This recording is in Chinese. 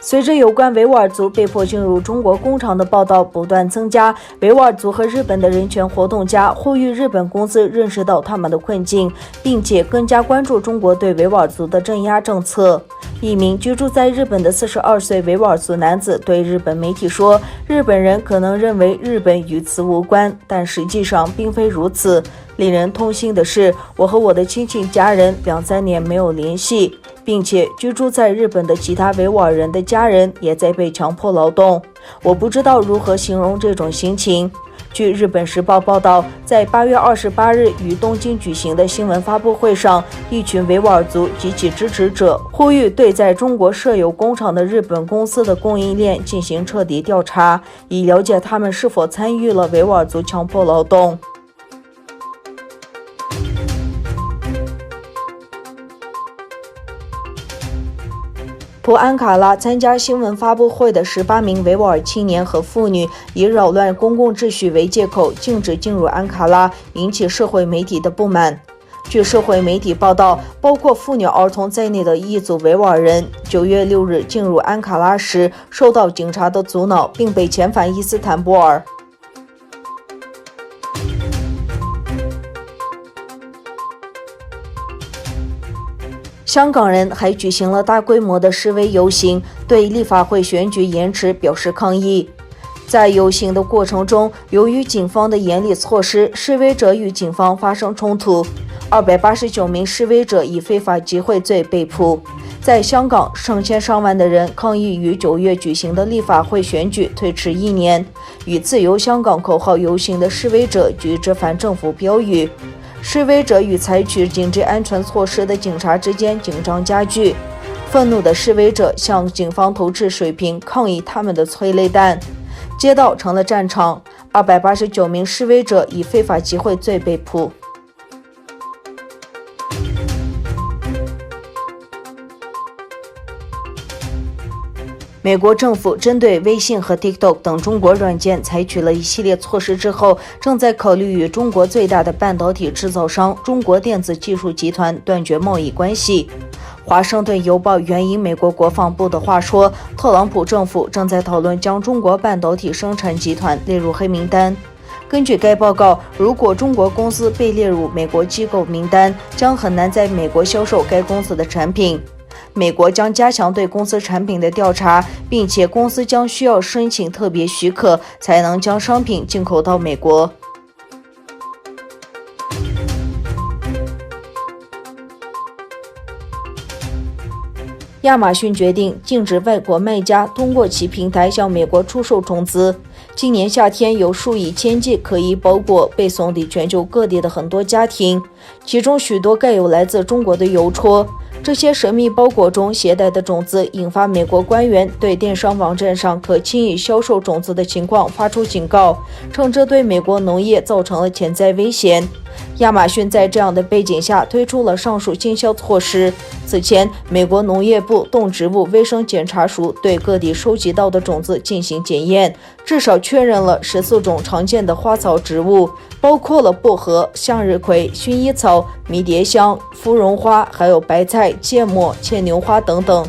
随着有关维吾尔族被迫进入中国工厂的报道不断增加，维吾尔族和日本的人权活动家呼吁日本公司认识到他们的困境，并且更加关注中国对维吾尔族的镇压政策。一名居住在日本的42岁维吾尔族男子对日本媒体说，日本人可能认为日本与此无关，但实际上并非如此。令人痛心的是，我和我的亲戚家人2-3年没有联系，并且居住在日本的其他维吾尔人的家人也在被强迫劳动。我不知道如何形容这种心情。据日本时报报道，在8月28日于东京举行的新闻发布会上，一群维吾尔族及其支持者呼吁对在中国设有工厂的日本公司的供应链进行彻底调查，以了解他们是否参与了维吾尔族强迫劳动。赴安卡拉参加新闻发布会的18名维吾尔青年和妇女以扰乱公共秩序为借口禁止进入安卡拉，引起社会媒体的不满。据社会媒体报道，包括妇女儿童在内的一组维吾尔人9月6日进入安卡拉时受到警察的阻挠，并被遣返伊斯坦布尔。香港人还举行了大规模的示威游行，对立法会选举延迟表示抗议。在游行的过程中，由于警方的严厉措施，示威者与警方发生冲突，289名示威者以非法集会罪被捕。在香港，成千上万的人抗议于9月举行的立法会选举推迟1年。与自由香港口号游行的示威者举着反政府标语。示威者与采取紧急安全措施的警察之间紧张加剧，愤怒的示威者向警方投掷水瓶，抗议他们的催泪弹，街道成了战场。289名示威者以非法集会罪被捕。美国政府针对微信和 TikTok 等中国软件采取了一系列措施之后，正在考虑与中国最大的半导体制造商中国电子技术集团断绝贸易关系。华盛顿邮报援引美国国防部的话说，特朗普政府正在讨论将中国半导体生产集团列入黑名单。根据该报告，如果中国公司被列入美国机构名单，将很难在美国销售该公司的产品。美国将加强对公司产品的调查，并且公司将需要申请特别许可，才能将商品进口到美国。亚马逊决定禁止外国卖家通过其平台向美国出售种子。今年夏天，有数以千计可疑包裹被送抵全球各地的很多家庭，其中许多盖有来自中国的邮戳。这些神秘包裹中携带的种子引发美国官员对电商网站上可轻易销售种子的情况发出警告，称这对美国农业造成了潜在危险。亚马逊在这样的背景下推出了上述经销措施。此前，美国农业部动植物卫生检查署对各地收集到的种子进行检验，至少确认了14种常见的花草植物，包括了薄荷、向日葵、薰衣草、迷迭香、芙蓉花，还有白菜、芥末、牵牛花等等。